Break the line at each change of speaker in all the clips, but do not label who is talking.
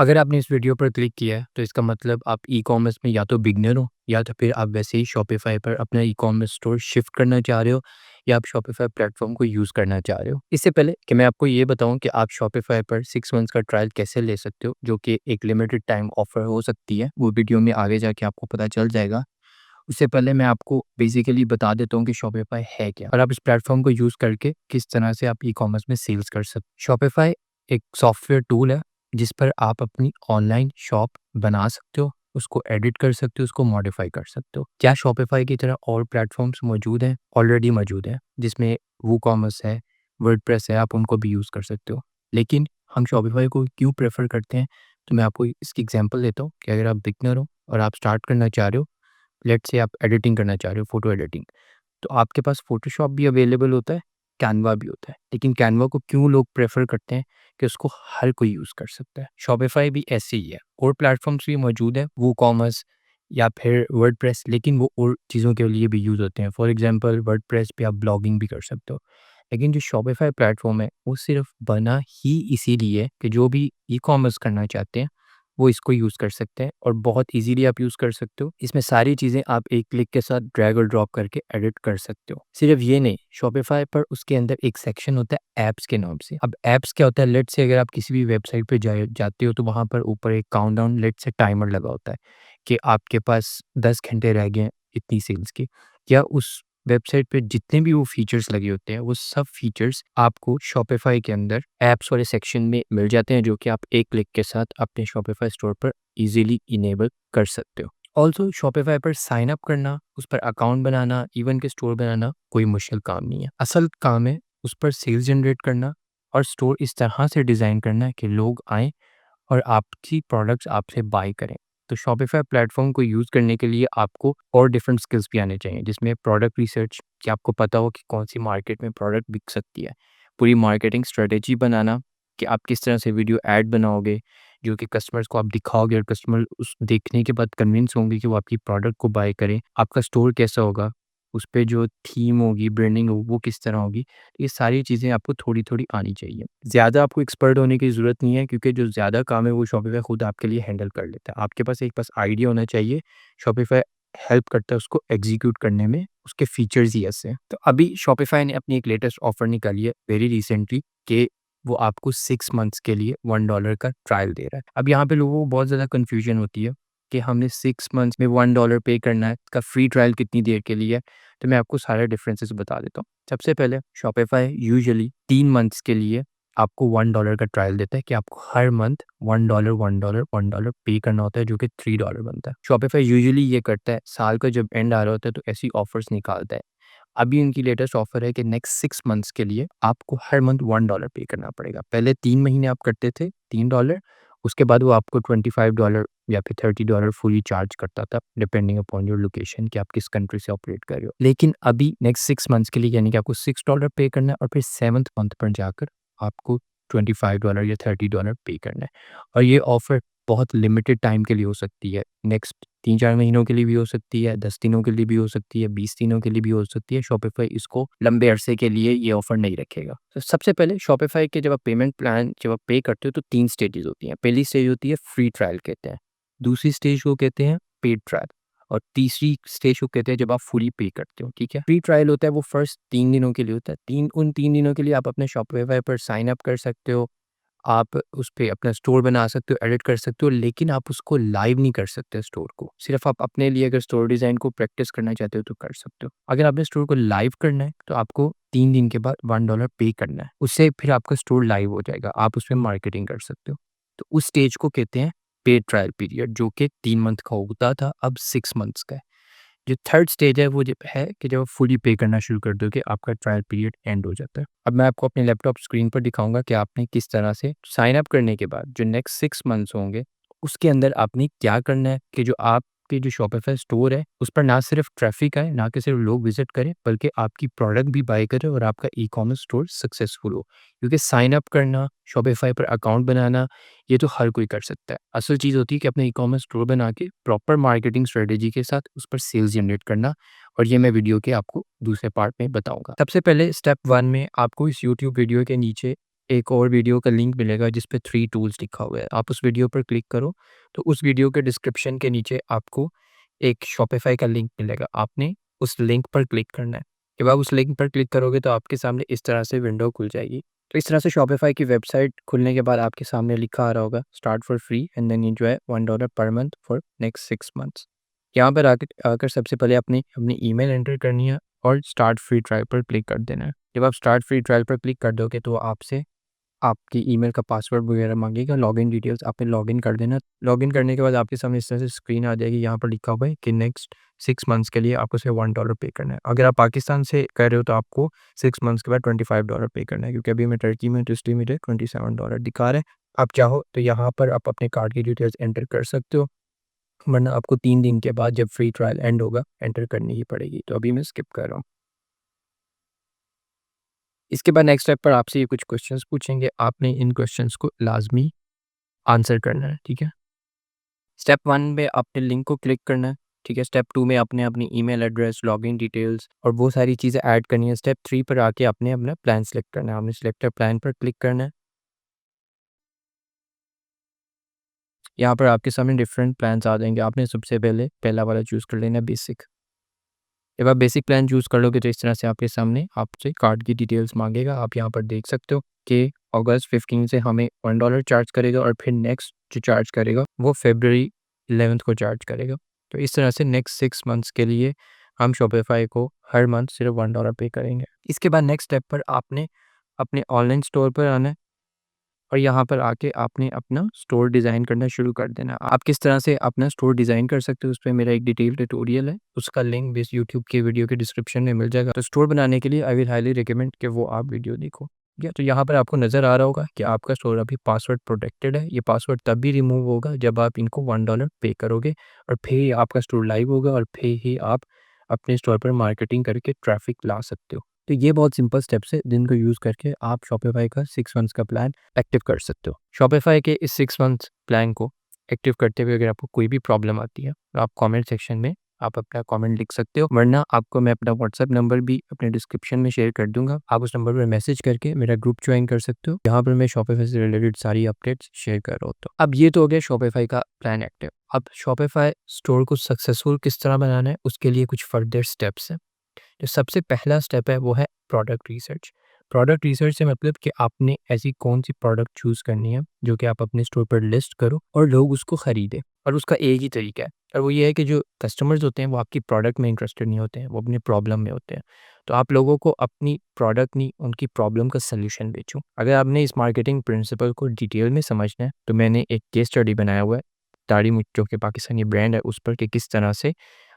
अगर आपने इस वीडियो पर क्लिक किया है तो इसका मतलब आप ई-कॉमर्स में या तो बिगिनर हो या तो फिर आप वैसे ही शॉपिफ़ाई पर अपना ई-कॉमर्स स्टोर शिफ्ट करना चाह रहे हो या आप शॉपिफ़ाई प्लेटफ़ॉर्म को यूज़ करना चाह रहे हो। इससे पहले कि मैं आपको ये बताऊँ कि आप शॉपिफ़ाई पर 6 मंथ्स का ट्रायल कैसे ले सकते हो, जो कि एक लिमिटेड टाइम ऑफ़र हो सकती है, वो वीडियो में आगे जाके आपको पता चल जाएगा। उससे पहले मैं आपको बेसिकली बता देता हूँ कि शॉपिफ़ाई है क्या? और आप इस प्लेटफ़ॉर्म को यूज़ करके किस तरह से आप ई-कॉमर्स में सेल्स कर सकते। शॉपिफ़ाई एक सॉफ्टवेयर टूल है, जिस पर आप अपनी ऑनलाइन शॉप बना सकते हो, उसको एडिट कर सकते हो, उसको मॉडिफ़ाई कर सकते हो। क्या शॉपिफ़ाई की तरह और प्लेटफ़ॉर्म्स मौजूद हैं? ऑलरेडी मौजूद हैं, जिसमें वूकॉमर्स है, वर्डप्रेस है, आप उनको भी यूज़ कर सकते हो। लेकिन हम शॉपिफ़ाई को क्यों प्रेफ़र करते हैं? तो मैं आपको इसकी एग्ज़ाम्पल देता हूँ कि अगर आप बिगिनर हो और आप स्टार्ट करना चाह रहे हो, लेट्स से आप एडिटिंग करना चाह रहे हो, फ़ोटो एडिटिंग, तो आपके पास फ़ोटोशॉप भी अवेलेबल होता है, कैनवा भी होता है। लेकिन कैनवा को क्यों लोग प्रेफ़र करते हैं कि उसको हर कोई यूज़ कर सकता है। शॉपिफ़ाई भी ऐसे ही है, और प्लेटफ़ॉर्म्स भी मौजूद हैं, वूकॉमर्स या फिर वर्डप्रेस, लेकिन वो और चीज़ों के लिए भी यूज़ होते हैं। फॉर एग्ज़ाम्पल वर्डप्रेस पे आप ब्लॉगिंग भी कर सकते हो। लेकिन जो शॉपिफ़ाई प्लेटफ़ॉर्म है, वो सिर्फ़ बना ही इसीलिए कि जो भी ई-कॉमर्स करना चाहते हैं, वो इसको यूज़ कर सकते हैं और बहुत ईज़िली आप यूज़ कर सकते हो। इसमें सारी चीज़ें आप एक क्लिक के साथ ड्रैग और ड्रॉप करके एडिट कर सकते हो। सिर्फ़ ये नहीं, शॉपिफ़ाई पर उसके अंदर एक सेक्शन होता है ऐप्स के नाम से। अब ऐप्स क्या होता है, लेट्स से अगर आप किसी भी वेबसाइट पे जाते हो तो वहाँ पर ऊपर एक काउंटडाउन लेट्स से टाइमर लगा होता है कि आपके पास 10 घंटे रह गए हैं इतनी सेल्स के। या उस वेबसाइट पे जितने भी वो फीचर्स लगे होते हैं, वो सब फीचर्स आपको शॉपिफ़ाई के अंदर ऐप्स वाले सेक्शन में मिल जाते हैं, जो कि आप एक क्लिक के साथ अपने शॉपिफ़ाई स्टोर पर ईज़िली इनेबल कर सकते हो। ऑल्सो शॉपिफ़ाई पर साइन अप करना, उस पर अकाउंट बनाना, इवन के स्टोर बनाना कोई मुश्किल काम नहीं है। असल काम है उस पर सेल्स जनरेट करना और स्टोर इस तरह से डिज़ाइन करना है कि लोग आएँ और आपकी प्रोडक्ट्स आपसे बाय करें। तो शॉपिफ़ाई प्लेटफ़ॉर्म को यूज़ करने के लिए आपको और डिफरेंट स्किल्स भी आने चाहिए, जिसमें प्रोडक्ट रिसर्च, कि आपको पता हो कि कौन-सी मार्केट में प्रोडक्ट बिक सकती है। पूरी मार्केटिंग स्ट्रेटजी बनाना, कि आप किस तरह से वीडियो ऐड बनाओगे, जो कि कस्टमर्स को आप दिखाओगे और कस्टमर उस देखने के बाद कन्विंस होंगे कि वो आपकी प्रोडक्ट को बाय करें। आपका स्टोर कैसा होगा, उस पे जो थीम होगी, ब्रांडिंग होगी, वो किस तरह होगी। ये सारी चीज़ें आपको थोड़ी-थोड़ी आनी चाहिए। ज़्यादा आपको एक्सपर्ट होने की ज़रूरत नहीं है, क्योंकि जो ज़्यादा काम है वो शॉपिफ़ाई खुद आपके लिए हैंडल कर लेता है। आपके पास एक बस आइडिया होना चाहिए, शॉपिफ़ाई हेल्प करता है उसको एग्ज़ीक्यूट करने में, उसके फीचर्स ही ऐसे हैं। तो अभी शॉपिफ़ाई ने अपनी एक लेटेस्ट ऑफ़र निकाली है वेरी रिसेंटली, कि वो आपको 6 मंथ्स के लिए $1 का ट्रायल दे रहा है। अब यहाँ पे लोगों को बहुत ज़्यादा कन्फ्यूजन होती है कि हमने 6 मंथ्स में $1 पे करना है, इसका फ्री ट्रायल कितनी देर के लिए है? तो मैं आपको सारे डिफरेंसेस बता देता हूँ। सबसे पहले शॉपिफ़ाई यूजुअली 3 मंथ्स के लिए आपको $1 का ट्रायल देता है, कि आपको हर मंथ $1 $1 $1 पे करना होता है, जो कि $3 बनता है। शॉपिफ़ाई यूजुअली ये करता है, साल का जब एंड आ रहा होता है तो ऐसी ऑफर्स निकालता है। अभी उनकी लेटेस्ट ऑफर है कि नेक्स्ट 6 मंथ्स के लिए आपको हर मंथ $1 पे करना पड़ेगा। पहले 3 महीने आप करते थे $3, उसके बाद वो आपको $25 या फिर $30 फुली चार्ज करता था, डिपेंडिंग अपॉन योर लोकेशन, कि आप किस कंट्री से ऑपरेट कर रहे हो। लेकिन अभी नेक्स्ट 6 मंथ्स के लिए, यानी कि आपको $6 पे करना है और फिर 7th मंथ पर जाकर आपको $25 या $30 पे करना है। और ये ऑफर बहुत लिमिटेड टाइम के लिए हो सकती है। नेक्स्ट 3-4 महीनों के लिए भी हो सकती है, 10 दिनों के लिए भी हो सकती है, 20 दिनों के लिए भी हो सकती है। शॉपिफ़ाई इसको लंबे अरसे के लिए ये ऑफ़र नहीं रखेगा। तो सबसे पहले शॉपिफ़ाई के जब आप पेमेंट प्लान जब आप पे करते हो तो 3 स्टेजेज़ होती हैं। पहली स्टेज होती है फ्री ट्रायल कहते हैं, दूसरी स्टेज को कहते हैं पेड ट्रायल, और तीसरी स्टेज को कहते हैं जब आप फुली पे करते हो, ठीक है? फ्री ट्रायल होता है वो फर्स्ट 3 दिनों के लिए होता है। 3 दिनों के लिए आप अपने शॉपिफ़ाई पर साइन अप कर सकते हो। आप उस पे अपना स्टोर बना सकते हो, एडिट कर सकते हो, लेकिन आप उसको लाइव नहीं कर सकते स्टोर को। सिर्फ़ आप अपने लिए अगर स्टोर डिज़ाइन को प्रैक्टिस करना चाहते हो तो कर सकते हो। अगर आपने स्टोर को लाइव करना है तो आपको 3 दिन के बाद $1 पे करना है। उससे फिर आपका स्टोर लाइव हो जाएगा, आप उसमें मार्केटिंग कर सकते हो। तो उस स्टेज को कहते हैं पेड ट्रायल पीरियड, जो कि 3 मंथ का होता था, अब 6 मंथ्स का है। जो थर्ड स्टेज है वो जब है कि जब आप फुली पे करना शुरू कर दो, कि आपका ट्रायल पीरियड एंड हो जाता है। अब मैं आपको अपने लैपटॉप स्क्रीन पर दिखाऊंगा कि आपने किस तरह से साइन अप करने के बाद जो नेक्स्ट 6 मंथ्स होंगे, उसके अंदर आपने क्या करना है, कि जो आपके जो शॉपिफाई स्टोर है उस पर ना सिर्फ ट्रैफिक आए, ना कि सिर्फ लोग विजिट करें, बल्कि आपकी प्रोडक्ट भी बाय करें और आपका ई कॉमर्स स्टोर सक्सेसफुल हो। क्योंकि साइन अप करना, शॉपिफाई पर अकाउंट बनाना, ये तो हर कोई कर सकता है। असल चीज़ होती है कि अपना ई-कॉमर्स स्टोर बना के प्रॉपर मार्केटिंग स्ट्रेटेजी के साथ उस पर सेल्स जनरेट करना, और ये मैं वीडियो के आपको दूसरे पार्ट में बताऊँगा। सबसे पहले स्टेप 1 में आपको इस यूट्यूब वीडियो के नीचे एक और वीडियो का लिंक मिलेगा जिस पे 3 टूल्स लिखा हुआ है। आप उस वीडियो पर क्लिक करो, तो उस वीडियो के डिस्क्रिप्शन के नीचे आपको एक शॉपिफ़ाई का लिंक मिलेगा। आपने उस लिंक पर क्लिक करना है। जब आप उस लिंक पर क्लिक करोगे तो आपके सामने इस तरह से विंडो खुल जाएगी। तो इस तरह से शॉपिफ़ाई की वेबसाइट खुलने के बाद आपके सामने लिखा आ रहा होगा start for free and then enjoy $1 per month for next 6 months. यहाँ पर आके आकर सबसे पहले आपने अपनी ईमेल एंटर करनी है और स्टार्ट फ्री ट्रायल पर क्लिक कर देना है। जब आप स्टार्ट फ्री ट्रायल पर क्लिक कर दोगे तो आपसे आपकी ईमेल का पासवर्ड वगैरह मांगेगा, लॉगिन डिटेल्स आपने लॉगिन कर देना। लॉगिन करने के बाद आपके सामने इस तरह से स्क्रीन आ जाएगी। यहाँ पर लिखा हुआ है कि नेक्स्ट 6 मंथ्स के लिए आपको सिर्फ $1 पे करना है। अगर आप पाकिस्तान से कर रहे हो तो आपको 6 मंथ्स के बाद $25 पे करना है, क्योंकि अभी मैं टर्की में हूँ तो इसलिए मुझे $27 दिखा रहा है। आप चाहो तो यहाँ पर आप अपने कार्ड की डिटेल्स एंटर कर सकते हो, वरना आपको 3 दिन के बाद जब फ्री ट्रायल एंड होगा एंटर करनी ही पड़ेगी। तो अभी मैं स्किप कर रहा हूँ। इसके बाद नेक्स्ट स्टेप पर आपसे ये कुछ क्वेश्चंस पूछेंगे, आपने इन क्वेश्चंस को लाज़मी आंसर करना है, ठीक है? स्टेप 1 में आपने लिंक को क्लिक करना है, ठीक है? स्टेप 2 में आपने अपनी ईमेल एड्रेस, लॉगिन डिटेल्स और वो सारी चीज़ें ऐड करनी है। स्टेप 3 पर आके आपने अपना प्लान सेलेक्ट करना है। आपने सिलेक्ट प्लान पर क्लिक करना है। यहाँ पर आपके सामने डिफरेंट प्लान्स आ जाएँगे। आपने सबसे पहले पहला वाला चूज़ कर लेना है, बेसिक। जब आप बेसिक प्लान चूज़ कर लोगे तो इस तरह से आपके सामने आपसे कार्ड की डिटेल्स मांगेगा। आप यहाँ पर देख सकते हो कि अगस्त 15 से हमें $1 चार्ज करेगा और फिर नेक्स्ट जो चार्ज करेगा वो फरवरी 11th को चार्ज करेगा। तो इस तरह से नेक्स्ट 6 मंथ्स के लिए हम शॉपिफ़ाई को हर मंथ सिर्फ $1 पे करेंगे। इसके बाद नेक्स्ट स्टेप पर आपने अपने ऑनलाइन स्टोर पर आना है और यहाँ पर आके आपने अपना स्टोर डिज़ाइन करना शुरू कर देना। आप किस तरह से अपना स्टोर डिज़ाइन कर सकते हो, उस पे मेरा एक डिटेल ट्यूटोरियल है, उसका लिंक भी इस यूट्यूब के वीडियो के डिस्क्रिप्शन में मिल जाएगा। तो स्टोर बनाने के लिए आई विल हाईली रिकमेंड कि वो आप वीडियो देखो। ठीक है, तो यहाँ पर आपको नज़र आ रहा होगा कि आपका स्टोर अभी पासवर्ड प्रोटेक्टेड है। ये पासवर्ड तब भी रिमूव होगा जब आप इनको $1 पे करोगे और फिर ही आपका स्टोर लाइव होगा और फिर ही आप अपने स्टोर पर मार्केटिंग करके ट्रैफिक ला सकते हो। तो ये बहुत सिंपल स्टेप्स है जिनको यूज़ करके आप शॉपिफ़ाई का 6 मंथ्स का प्लान एक्टिव कर सकते हो। शॉपिफ़ाई के इस 6 मंथ्स प्लान को एक्टिव करते हुए अगर आपको कोई भी प्रॉब्लम आती है तो आप कमेंट सेक्शन में आप अपना कमेंट लिख सकते हो, वरना आपको मैं अपना व्हाट्सएप नंबर भी अपने डिस्क्रिप्शन में शेयर कर दूंगा। आप उस नंबर पर मैसेज करके मेरा ग्रुप ज्वाइन कर सकते हो, जहाँ पर मैं शॉपिफ़ाई से रिलेटेड सारी अपडेट्स शेयर कर रहा होता हूँ। अब ये तो हो गया शॉपिफ़ाई का प्लान एक्टिव। अब शॉपिफ़ाई स्टोर को सक्सेसफुल किस तरह बनाना है उसके लिए कुछ फर्दर स्टेप्स हैं। जो सबसे पहला स्टेप है वो है प्रोडक्ट रिसर्च। प्रोडक्ट रिसर्च से मतलब कि आपने ऐसी कौन सी प्रोडक्ट चूज़ करनी है जो कि आप अपने स्टोर पर लिस्ट करो और लोग उसको ख़रीदें। और उसका एक ही तरीका है और वो ये है कि जो कस्टमर्स होते हैं वो आपकी प्रोडक्ट में इंटरेस्टेड नहीं होते हैं, वो अपने प्रॉब्लम में होते हैं। तो आप लोगों को अपनी प्रोडक्ट नहीं, उनकी प्रॉब्लम का सल्यूशन बेचो। अगर आपने इस मार्केटिंग प्रिंसिपल को डिटेल में समझना है तो मैंने एक केस स्टडी बनाया हुआ है, दाढ़ी मुछ जो कि पाकिस्तानी ब्रांड है, उस पर कि किस तरह से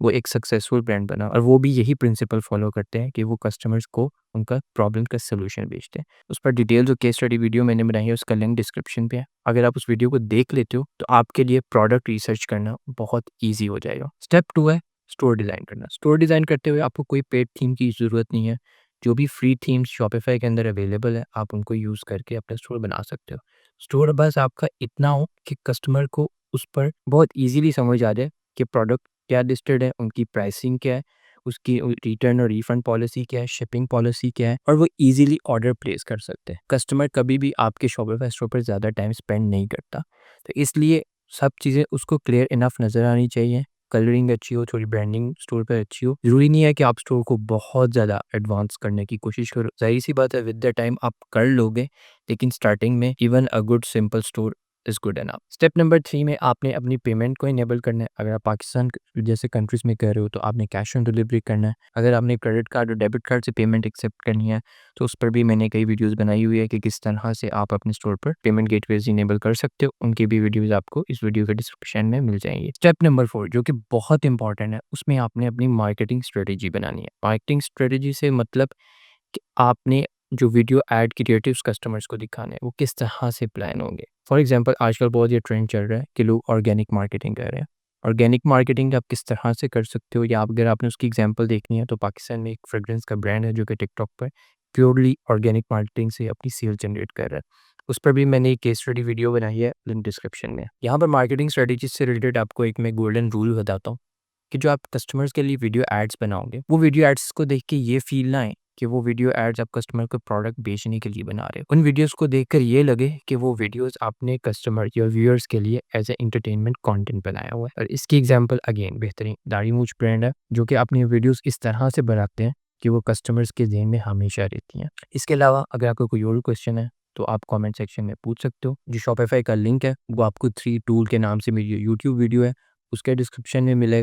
वो एक सक्सेसफुल ब्रांड बना और वो भी यही प्रिंसिपल फॉलो करते हैं कि वो कस्टमर्स को उनका प्रॉब्लम का सॉल्यूशन बेचते हैं। उस पर डिटेल जो केस स्टडी वीडियो मैंने बनाई है उसका लिंक डिस्क्रिप्शन पे है। अगर आप उस वीडियो को देख लेते हो तो आपके लिए प्रोडक्ट रिसर्च करना बहुत ईजी हो जाएगा। स्टेप 2 है स्टोर डिज़ाइन करना। स्टोर डिज़ाइन करते हुए आपको कोई पेड थीम की ज़रूरत नहीं है। जो भी फ्री थीम्स शॉपिफ़ाई के अंदर अवेलेबल है आप उनको यूज़ करके अपना स्टोर बना सकते हो। स्टोर बस आपका इतना हो कि कस्टमर को उस पर बहुत ईज़िली समझ आ जाए कि प्रोडक्ट क्या लिस्टेड है, उनकी प्राइसिंग क्या है, उसकी रिटर्न और रिफंड पॉलिसी क्या है, शिपिंग पॉलिसी क्या है और वो ईज़िली ऑर्डर प्लेस कर सकते हैं। कस्टमर कभी भी आपके शॉपिफ़ाई स्टोर पर ज़्यादा टाइम स्पेंड नहीं करता। तो इसलिए सब चीज़ें उसको क्लियर इनफ नज़र आनी चाहिए। कलरिंग अच्छी हो, थोड़ी ब्रांडिंग स्टोर पे अच्छी हो। ज़रूरी नहीं है कि आप स्टोर को बहुत ज़्यादा एडवांस करने की कोशिश करो। ज़ाहिर-सी बात है विद द टाइम आप कर लोगे, लेकिन स्टार्टिंग में even a good simple store is good enough. Step number 3 में आपने अपनी पेमेंट को इनेबल करना है। अगर आप पाकिस्तान जैसे कंट्रीज़ में कर रहे हो तो आपने कैश ऑन डिलीवरी करना है। अगर आपने क्रेडिट कार्ड और डेबिट कार्ड से पेमेंट एक्सेप्ट करनी है तो उस पर भी मैंने कई वीडियोज़ बनाई हुई है कि किस तरह से आप अपने स्टोर पर पेमेंट गेटवेज़ इनेबल कर सकते हो। उनकी भी वीडियोज़ आपको इस वीडियो के डिस्क्रिप्शन में मिल जाएँगी। स्टेप नंबर 4 जो कि बहुत इंपॉर्टेंट है, उसमें आपने अपनी मार्केटिंग स्ट्रेटजी बनानी है। मार्केटिंग स्ट्रेटजी से मतलब कि आपने जो वीडियो ऐड क्रिएटिव्स कस्टमर्स को दिखाने हैं, वो किस तरह से प्लान होंगे। फॉर एग्जांपल आजकल बहुत ये ट्रेंड चल रहा है कि लोग ऑर्गेनिक मार्केटिंग कर रहे हैं। ऑर्गेनिक मार्केटिंग आप किस तरह से कर सकते हो या अगर आपने उसकी एग्जांपल देखनी है तो पाकिस्तान में एक फ्रेग्रेंस का ब्रांड है जो कि टिकटॉक पर प्योरली ऑर्गेनिक मार्केटिंग से अपनी सेल जनरेट कर रहा है। उस पर भी मैंने एक केस स्टडी वीडियो बनाई है, लिंक डिस्क्रिप्शन में। यहाँ पर मार्केटिंग स्ट्रेटेजी से रिलेटेड आपको एक मैं गोल्डन रूल बताता हूँ कि जो आप कस्टमर्स के लिए वीडियो एड्स बनाओगे, वो वीडियो एड्स को देख के ये फ़ील ना आए कि वो वीडियो एड्स आप कस्टमर को प्रोडक्ट बेचने के लिए बना रहे हो। उन वीडियोस को देखकर ये लगे कि वो वीडियोस आपने कस्टमर या व्यूअर्स के लिए एज ए एंटरटेनमेंट कंटेंट बनाया हुआ है। और इसकी एग्जांपल अगेन बेहतरीन दाढ़ी मूंछ ब्रांड है, जो कि अपनी वीडियोस इस तरह से बनाते हैं कि वो कस्टमर्स के ज़हन में हमेशा रहती हैं। इसके अलावा अगर आपको कोई और क्वेश्चन है तो आप कमेंट सेक्शन में पूछ सकते हो। जो शॉपिफाई का लिंक है वो आपको 3 टूल के नाम से मेरी यूट्यूब वीडियो है उसके डिस्क्रिप्शन में मिलेगा।